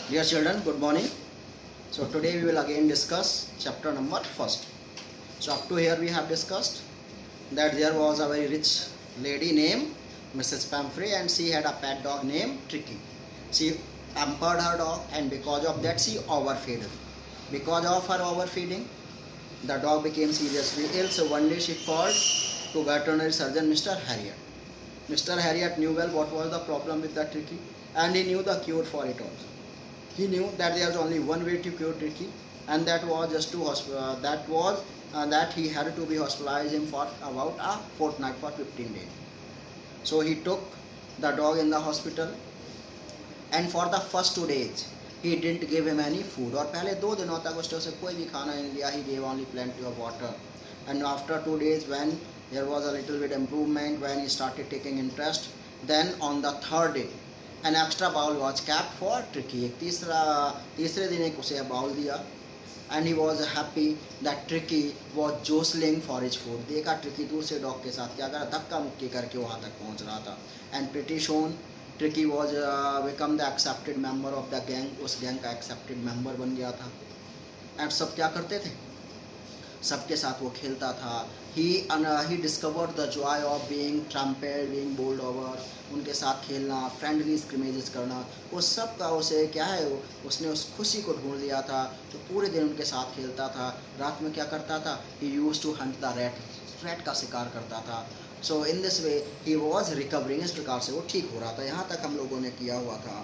Dear children, good morning. So today we will again discuss chapter number first. So up to here we have discussed that there was a very rich lady named Mrs. Pamphray and she had a pet dog named Tricky. She pampered her dog and because of that she overfed it. Because of her overfeeding, the dog became seriously ill. So one day she called to veterinary surgeon Mr. Harriet. Mr. Harriet knew well what was the problem with the Tricky and he knew the cure for it also. He knew that there was only one way to cure Tricky, and that was just to that he had to be hospitalized him for about a fortnight for 15 days. So he took the dog in the hospital, and for the first 2 days he didn't give him any food. और पहले 2 दिनों तक उसने उसे कोई भी खाना नहीं दिया. He gave only plenty of water. And after 2 days, when there was a little bit improvement, when he started taking interest, then on the third day an extra bowl was kept for Tricky. एक तीसरे दिन एक उसे bowl दिया and he was happy that Tricky was jostling for his food. देखा Tricky दूसरे dog के साथ क्या करा, धक्का मुक्की करके वहाँ तक पहुँच रहा था. And pretty soon Tricky was become the accepted member of the gang. उस गैंग का accepted member बन गया था. And सब क्या करते थे, सबके साथ वो खेलता था. He discovered the joy of being trampled, being bowled over. उनके साथ खेलना, फ्रेंडली स्क्रिमेजेस करना, वो सब का उसे क्या है, उसने उस खुशी को ढूंढ लिया था. तो पूरे दिन उनके साथ खेलता था. रात में क्या करता था, he used to hunt the rat का शिकार करता था. So in this way he was recovering. इस प्रकार से वो ठीक हो रहा था. यहाँ तक हम लोगों ने किया हुआ था.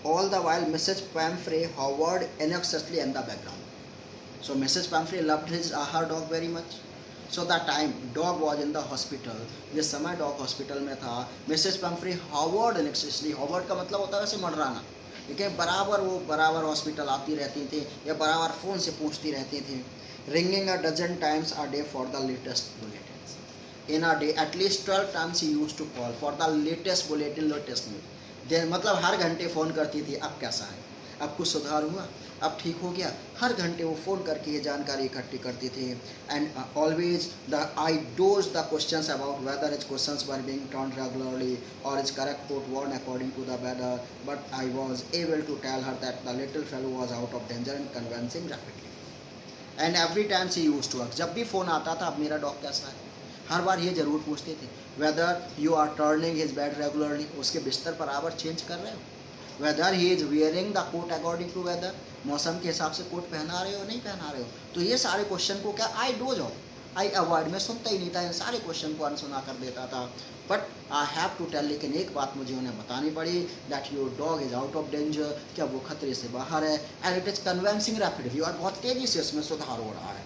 All the while Mrs. Pamphray hovered anxiously in the background. So Mrs. Pamphray loved her dog very much. So that time dog was in the hospital. जिस समय dog hospital में था, Mrs. Pamphray hovered anxiously. Hovered का मतलब होता है वैसे मंडराना. लेकिन बराबर हॉस्पिटल आती रहती थी या बराबर फ़ोन से पूछती रहती थी. Ringing a dozen times a day for the latest bulletins. In a day at least 12 times she used to call for the latest bulletin, latest news. मतलब हर घंटे फ़ोन करती थी, अब कैसा है, अब कुछ सुधार हुआ, अब ठीक हो गया. हर घंटे वो फ़ोन करके ये जानकारी इकट्ठी करती थी. And always I dodge the questions about whether his questions were being turned regularly और his correct coat worn according to the weather. But I was able to tell her that the little fellow was out of danger and convincing rapidly. And every time she used to ask, जब भी phone आता था, अब मेरा dog कैसा है, हर बार ये ज़रूर पूछते थे. Whether you are turning his bed regularly, उसके बिस्तर पर आवर चेंज कर रहे हो. Whether he is wearing the coat according to weather, मौसम के हिसाब से कोट पहना रहे हो नहीं पहना रहे हो. तो ये सारे क्वेश्चन को क्या आई डोज ऑफ, आई अवॉइड, मैं सुनता ही नहीं था. इन सारे क्वेश्चन को अनसुना कर देता था. But I have to tell, लेकिन एक बात मुझे उन्हें बतानी पड़ी, that your dog is out of danger, क्या वो खतरे से बाहर है. And it is convincing rapidly, और बहुत तेज़ी से उसमें सुधार हो रहा है.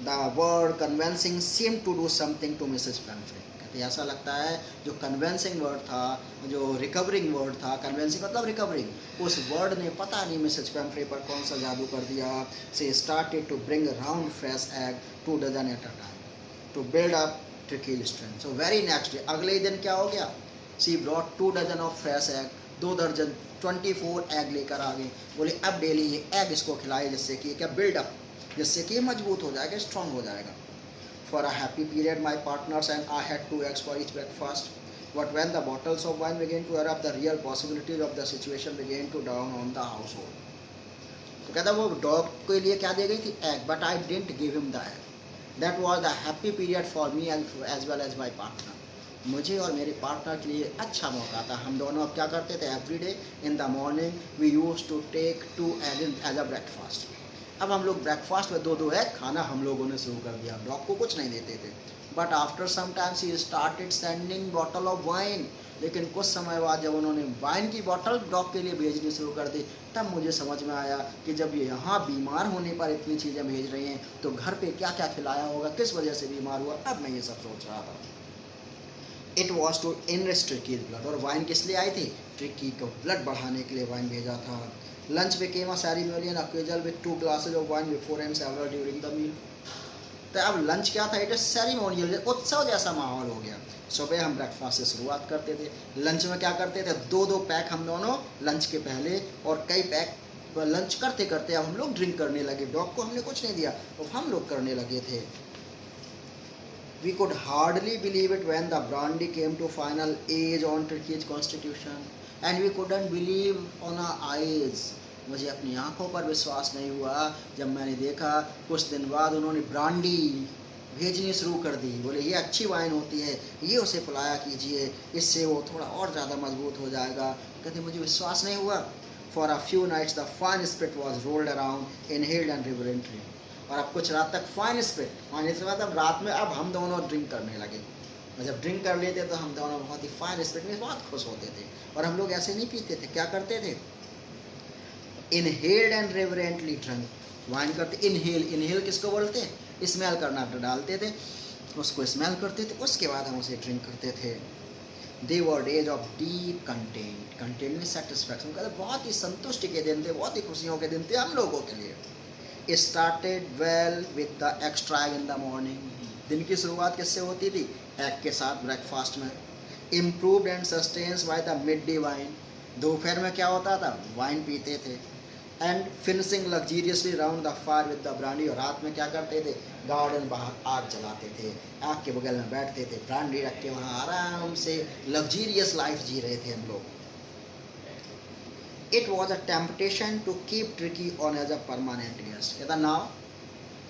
The word convincing seem to do something to Mrs Pumphrey. ऐसा लगता है जो कन्विंसिंग वर्ड था, जो रिकवरिंग वर्ड था, कन्विंसिंग मतलब रिकवरिंग, उस वर्ड ने पता नहीं मिसेज पैम्फ्रे पर कौन सा जादू कर दिया. She started to bring round fresh egg 2 dozen at a time to build up Tricki strength. So very next day, अगले ही दिन क्या हो गया, she brought 2 dozen of fresh egg, 2 दर्जन 24 एग लेकर आ गए. बोले अब डेली ये एग इसको खिलाए, जिससे कि क्या बिल्डअप, जिससे कि मजबूत हो जाएगा, स्ट्रांग हो जाएगा. For a happy period, my partners and I had 2 eggs for each breakfast. But when the bottles of wine began to erupt, the real possibilities of the situation began to dawn on the household. तो कहता वो dog के लिए क्या दे गई थी, egg, but I didn't give him the egg. That was the happy period for me as well as my partner. मुझे और मेरे पार्टनर के लिए अच्छा मौका था. हम दोनों अब क्या करते थे, every day in the morning we used to take 2 eggs as a breakfast. अब हम लोग ब्रेकफास्ट में 2 एग खाना हम लोगों ने शुरू कर दिया. डॉग को कुछ नहीं देते थे. But after some times he started sending bottle of wine. लेकिन कुछ समय बाद जब उन्होंने वाइन की बॉटल डॉग के लिए भेजनी शुरू कर दी, तब मुझे समझ में आया कि जब ये यहाँ बीमार होने पर इतनी चीज़ें भेज रही हैं, तो घर पे क्या क्या खिलाया होगा, किस वजह से बीमार हुआ. अब मैं ये सब सोच रहा था. It was to enrich tricky blood. और वाइन किस लिए आई थी, ट्रिकी को ब्लड बढ़ाने के लिए वाइन भेजा था. Lunch became a ceremonial occasion with 2 glasses of wine before and several during the meal. तो अब लंच क्या था, इट इज सेरेमोनियल, उत्सव जैसा माहौल हो गया. सुबह हम ब्रेकफास्ट से शुरुआत करते थे, लंच में क्या करते थे, 2 पैक हम दोनों लंच के पहले, और कई पैक लंच करते करते अब हम लोग ड्रिंक करने लगे. डॉग को हमने कुछ नहीं दिया, तो हम लोग करने लगे थे. We could hardly believe it when the brandy came to final age on Turkey's constitution. And we couldn't believe on our eyes, मुझे अपनी आंखों पर विश्वास नहीं हुआ जब मैंने देखा। कुछ दिन बाद उन्होंने ब्रांडी भेजनी शुरू कर दी। बोले ये अच्छी वाइन होती है, ये उसे पिलाया कीजिए, इससे वो थोड़ा और ज़्यादा मजबूत हो जाएगा। कहते मुझे विश्वास नहीं हुआ। For a few nights the fine spirit was rolled around inhaled and reverently. और अब कुछ रात तक फाइन स्पिरिट मतलब रात में अब हम दोनों ड्रिंक करने लगे। जब ड्रिंक कर लेते तो हम दोनों बहुत ही फाइन स्पिरिट में बहुत खुश होते थे। और हम लोग ऐसे नहीं पीते थे, क्या करते थे, inhaled and reverently drink, wine करते। इनहेल किसको बोलते हैं, स्मेल करना डालते थे, उसको स्मेल करते थे, उसके बाद हम उसे ड्रिंक करते थे। They were days of deep content, content में सेटिस्फैक्शन, कहते बहुत ही संतुष्टि के दिन थे, बहुत ही खुशियों के दिन थे हम लोगों के लिए। Started well with the extra in the morning, दिन की शुरुआत किससे होती थी, एग के साथ ब्रेकफास्ट में। Improved and sustains by the midday wine, दोपहर में क्या होता था, वाइन पीते थे। And finishing luxuriously round the fire with the brandy, और रात में क्या करते थे, गार्डन बाहर आग जलाते थे, आग के बगल में बैठते थे, ब्रांडी रख के वहाँ आराम से लग्जीरियस लाइफ जी रहे थे हम लोग। It was a temptation to keep Tricki on as a permanent guest. कहता now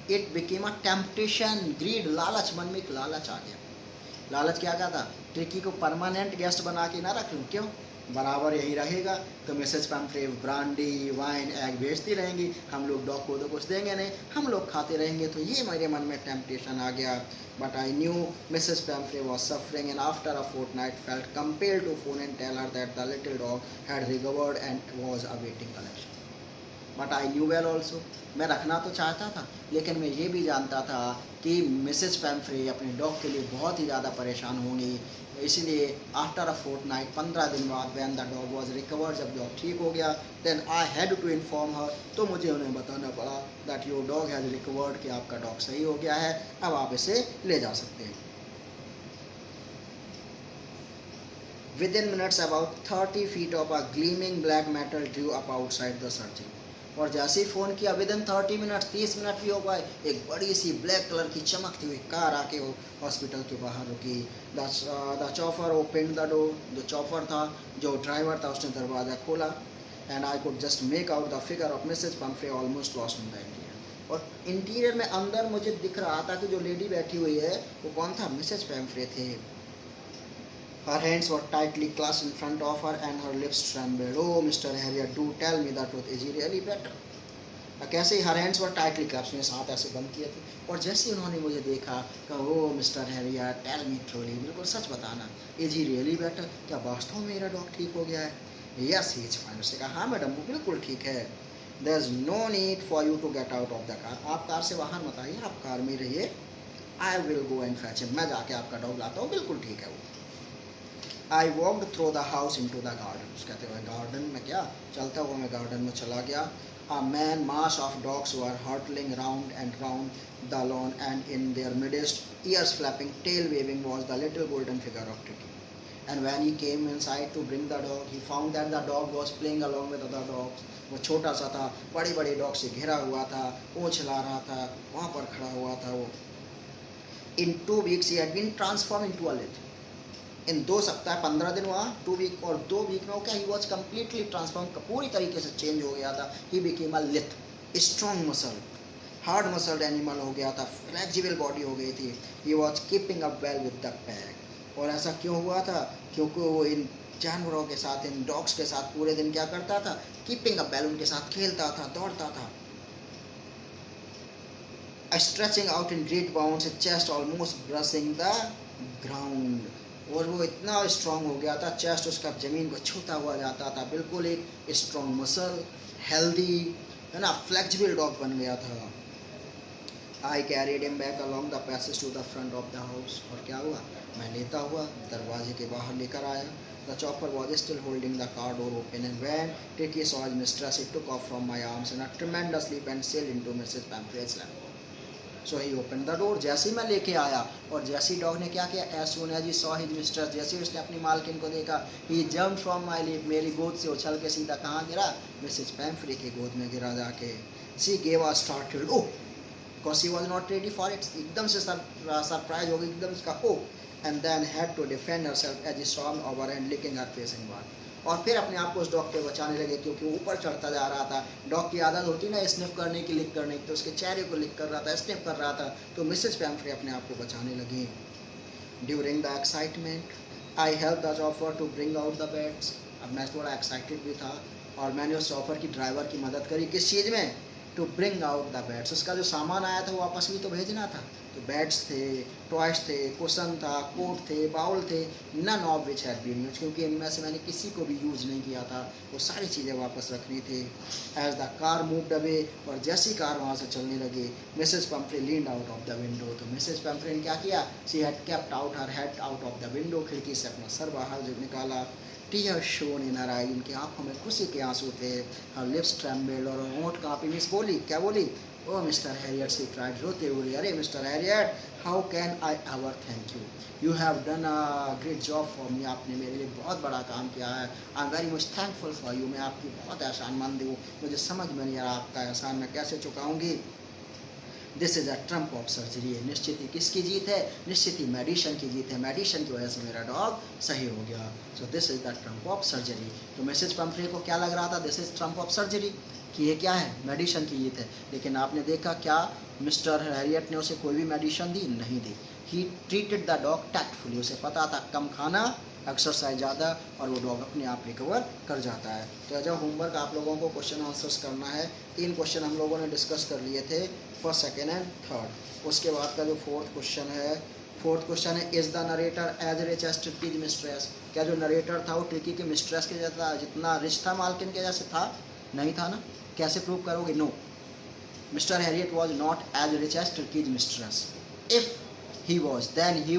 it became a temptation, greed, लालच, मन में एक लालच आ गया। लालच क्या था, ट्रिकी को परमानेंट गेस्ट बना के ना रख लूँ, क्यों, बराबर यही रहेगा तो Mrs Pumphrey brandy wine egg बेचती रहेंगी, हम लोग डॉग को तो कुछ देंगे नहीं, हम लोग खाते रहेंगे। तो ये मेरे मन में टेम्पटेशन आ गया। But I knew Mrs Pumphrey was suffering and after a fortnight felt compelled to phone and tell her that the little dog had recovered and was awaiting collection. But I knew well also, मैं रखना तो चाहता था, लेकिन मैं ये भी जानता था कि मिसेज पैम्फ्रे अपने डॉग के लिए बहुत ही ज़्यादा परेशान होंगी। इसलिए आफ्टर अ फोर्टनाइट, 15 दिन बाद, when the dog was recovered, जब डॉग ठीक हो गया, then I had to inform her, तो मुझे उन्हें बताना पड़ा that your dog has recovered, कि आपका डॉग सही हो गया है, अब आप इसे ले जा सकते हैं। Within minutes, about 30 feet of a gleaming black metal drew up outside the surgery. और जैसे ही फ़ोन किया, विदिन 30 मिनट, 30 मिनट भी हो गए, एक बड़ी सी ब्लैक कलर की चमकती हुई कार आके वो हॉस्पिटल के बाहर रुकी। The chopper open the door, जो चॉपर था, जो ड्राइवर था, उसने दरवाज़ा खोला। And I could just make out the figure of Mrs Pumphrey almost lost in the interior. और इंटीरियर में अंदर मुझे दिख रहा था कि जो लेडी बैठी हुई है वो कौन था, मिसेज पैम्फ्रे थे। Her hands were tightly clasped in front of her and her lips trembled. Oh, Mr. Harriet, do tell me the truth. Is he really better? कैसे her hands were tightly clasped, उसने हाथ ऐसे बंद किए थे। और जैसे उन्होंने मुझे देखा, कहा, oh, Mr. Harriet, tell me truly, बिल्कुल सच बताना, is he really better? क्या वास्तव में मेरा डॉग ठीक हो गया है? Yes, he is fine. उसने कहा, हाँ मैडम, वो बिल्कुल ठीक है। There is no need for you to get out of the car. आप कार से बाहर मत आइए, आप कार में रहिए। I will go and fetch him. मैं जाके आपका डॉग लाता हूँ, बिल्कुल ठीक है वो। I walked through the house into the garden. कहते हुए गार्डन में क्या, चलता हुआ मैं गार्डन में चला गया। A man mass of dogs were hurtling round and round the lawn, and in their midst, ears flapping, tail waving, was the little golden figure of Tricky. And when he came inside to bring the dog, he found that the dog was playing along with other dogs. वो छोटा सा था, बड़े बड़े dog से घिरा हुआ था, पूंछ हिला रहा था, वहाँ पर खड़ा हुआ था वो। In 2 weeks he had been transformed into a little. इन 2 सप्ताह, 15 दिन हुआ, 2 वीक, और 2 वीक में हो क्या, ही वॉज कम्प्लीटली ट्रांसफॉर्म, पूरी तरीके से चेंज हो गया था। He became a लिथ, strong muscle, hard muscled animal हो गया था, फ्लेक्सिबल बॉडी हो गई थी। He was keeping up well with the pack. और ऐसा क्यों हुआ था, क्योंकि वो इन जानवरों के साथ, इन डॉग्स के साथ पूरे दिन क्या करता था, कीपिंग अप वेल, उनके साथ खेलता था, दौड़ता था। Stretching out in great bounds, chest almost brushing the ground. और वो इतना स्ट्रॉन्ग हो गया था, चेस्ट उसका ज़मीन को छूता हुआ जाता था, बिल्कुल एक स्ट्रॉन्ग मसल, हेल्दी, है ना, फ्लेक्सिबल डॉग बन गया था। I carried him back along the passage to the front of the house. और क्या हुआ, मैं लेता हुआ दरवाजे के बाहर लेकर आया। The chauffeur was still holding the car door open, and when Tricki saw his mistress, he took off from my arms and a tremendous leap and sailed into Mrs Pumphrey's lap. So he open the door. जैसे ही मैं लेके आया, और जैसे ही dog ने क्या किया, as soon as he saw his mistress, जैसे ही उसने अपनी मालकिन को देखा, he jump from my lip, मेरी गोद से उछल के सीधा कहाँ गिरा, मिसेज पैम्फ्रे की गोद में गिरा जाके। She gave a startled oh, because she was not ready for it, एकदम से सरप्राइज हो गई, एकदम इसका oh, and then had to defend herself as he saw over and licking her face in bar. और फिर अपने आप को उस डॉग पे बचाने लगे, क्योंकि ऊपर चढ़ता जा रहा था। डॉग की आदत होती ना स्निफ करने की, लिक करने की, तो उसके चेहरे को लिक कर रहा था, स्निफ कर रहा था, तो मिसेज पैम्फ्रे अपने आप को बचाने लगी। During the excitement I help the chopper to bring out the bats. अब मैं थोड़ा एक्साइटेड भी था और मैंने उस चॉपर की ड्राइवर की मदद करी, किस चीज़ में? To bring out the bats. उसका जो सामान आया था वो वापस भी तो भेजना था, तो बैट्स थे, टॉयज थे, कुशन था, कोट थे, बाउल थे, none of which had been use, क्योंकि इनमें से मैंने किसी को भी यूज़ नहीं किया था, वो सारी चीज़ें वापस रखनी थी। As the car moved away, और जैसी कार वहाँ से चलने लगी, Mrs Pumphrey leaned out of the window. तो मिसेज पैम्फ्रे ने क्या किया? She had kept out her head out of the window, खिड़की से अपना सर बाहर जो निकाला। टीयर शोन इन हर आई, उनकी आंखों में खुशी के आंसू थे। हर लिप्स ट्रेम्बल्ड, और होंठ कांपी। मिस बोली, क्या बोली? ओ मिस्टर हैरियट, सी क्राइड, रोते हुए, अरे mister Harriet, how can I ever thank you, you have done a great job for me, आपने मेरे लिए बहुत बड़ा काम किया है। I am very much thankful for you, मैं आपकी बहुत एहसानमंद हूँ, मुझे समझ में नहीं आ रहा आपका एहसान मैं कैसे चुकाऊँगी। This is a triumph of surgery, निश्चित ही किसकी जीत है? निश्चित ही मेडिसन की जीत है, मेडिसन की वजह से मेरा डॉग सही हो गया। So this is the Trump of surgery. तो मिसेज पैम्फ्रे को क्या लग रहा था? This is Trump of surgery, कि ये क्या है? मेडिसन की जीत है। लेकिन आपने देखा क्या मिस्टर हैरियट ने उसे कोई भी मेडिसन दी? नहीं दी। He treated the dog tactfully, उसे पता था कम खाना, एक्सरसाइज ज़्यादा, और वो डॉग अपने आप रिकवर कर जाता है। तो एज अ होमवर्क आप लोगों को क्वेश्चन आंसर्स करना है। 3 क्वेश्चन हम लोगों ने डिस्कस कर लिए थे, फर्स्ट, सेकेंड एंड थर्ड। उसके बाद का जो फोर्थ क्वेश्चन है, is the narrator as rich as Tricki's mistress, क्या जो नरेटर था वो ट्रिकी के मिस्ट्रेस के जैसा जितना रिच था मालकिन के जैसे था? नहीं था ना। कैसे प्रूव करोगे? No, Mr Herriot was not as rich as Tricki's mistress. If he was, then he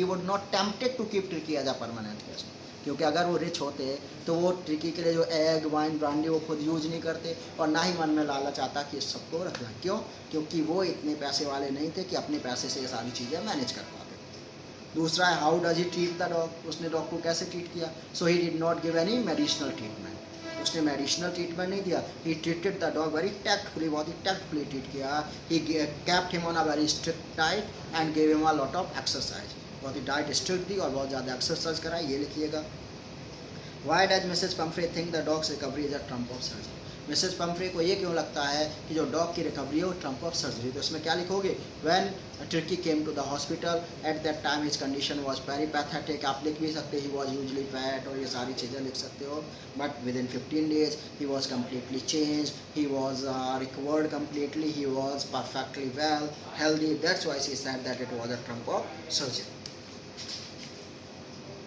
would not tempted to keep Tricky as a permanent guest, क्योंकि अगर वो रिच होते तो वो ट्रिकी के लिए जो एग, वाइन, ब्रांडी वो खुद यूज नहीं करते, और ना ही मन में लालच आता कि इस सबको रखना। क्यों? क्योंकि वो इतने पैसे वाले नहीं थे कि अपने पैसे से ये सारी चीज़ें मैनेज कर पाते। दूसरा है, how does he treat the dog, उसने डॉग को कैसे ट्रीट किया? So he did not give any medicinal treatment, उसने मेडिसिनल ट्रीटमेंट नहीं दिया। He treated the dog very tactfully, बहुत ही टैक्टफुली ट्रीट किया। He kept him on a very strict diet and gave him a lot of exercise, बहुत ही diet strict दी और बहुत ज़्यादा एक्सरसाइज कराई। ये लिखिएगा। Why does Mrs Pumphrey think the dog's recovery is a triumph of surgery, Mrs Pumphrey को ये क्यों लगता है कि जो डॉग की रिकवरी है वो ट्रम्प ऑफ सर्जरी? तो इसमें क्या लिखोगे? When Tricki came to the hospital at that time his condition was very pathetic, आप लिख भी सकते ही वॉज यूजली फैट, और ये सारी चीज़ें लिख सकते हो। But with in 15 days he was completely change, he was recovered completely, he was perfectly well healthy, that's why she said that it was a triumph of surgery.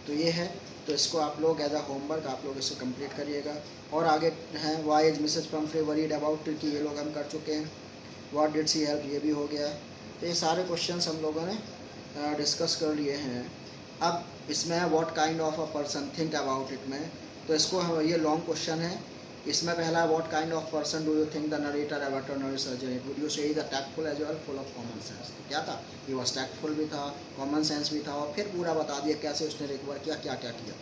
तो ये है, तो इसको आप लोग एज अ होमवर्क आप लोग इसको कंप्लीट करिएगा। और आगे हैं, why is Mrs Pumphrey worried about Tricki, ये लोग हम कर चुके हैं। व्हाट डिड सी हेल्प, ये भी हो गया। तो ये सारे क्वेश्चंस हम लोगों ने डिस्कस कर लिए हैं। अब इसमें what kind of a person think about it में, तो इसको हम, ये लॉन्ग क्वेश्चन है। इसमें पहला, what kind of person do you think the narrator a veterinary surgeon, would you say is a tactful as well full of common sense. क्या था? ही वाज टैक्टफुल भी था, कॉमन सेंस भी था, और फिर पूरा बता दिया कैसे उसने रिकवर किया, क्या क्या किया।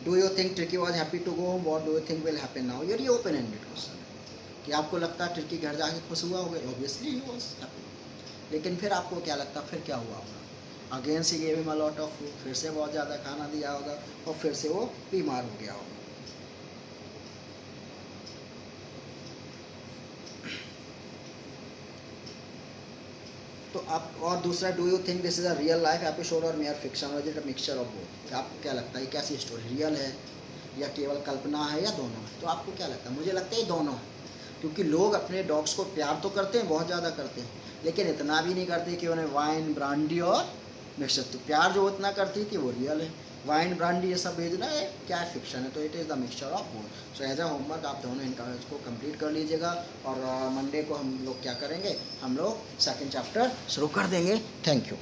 Do you think Tricki was happy to go home, what do you think will happen now, ये ओपन एंडेड क्वेश्चन है कि आपको लगता है ट्रिकी घर जाके खुश हुआ होगा? ऑब्वियसली ही वाज हैप्पी, लेकिन फिर आपको क्या लगता फिर क्या हुआ होगा? Again C gave him a lot of food, फिर से बहुत ज़्यादा खाना दिया होगा और फिर से वो बीमार हो गया होगा। तो आप, और दूसरा, do you think this is a real life episode और मेयर फिक्शन, और it a mixture of both, आपको क्या लगता है ये कैसी स्टोरी, रियल है या केवल कल्पना है या दोनों है? तो आपको क्या लगता है? मुझे लगता है ये दोनों है, क्योंकि लोग अपने डॉग्स को प्यार तो करते हैं, बहुत ज़्यादा करते हैं, लेकिन इतना भी नहीं करते कि उन्हें वाइन, ब्रांडी और मिक्सचर। तो प्यार जो उतना करती थी वो रियल है, वाइन, ब्रांडी ये सब भेजना है क्या है? फिक्शन है। तो it is the mixture of both. So as a homework आप दोनों इनका इसको कंप्लीट कर लीजिएगा, और मंडे को हम लोग क्या करेंगे, हम लोग सेकंड चैप्टर शुरू कर देंगे। Thank you.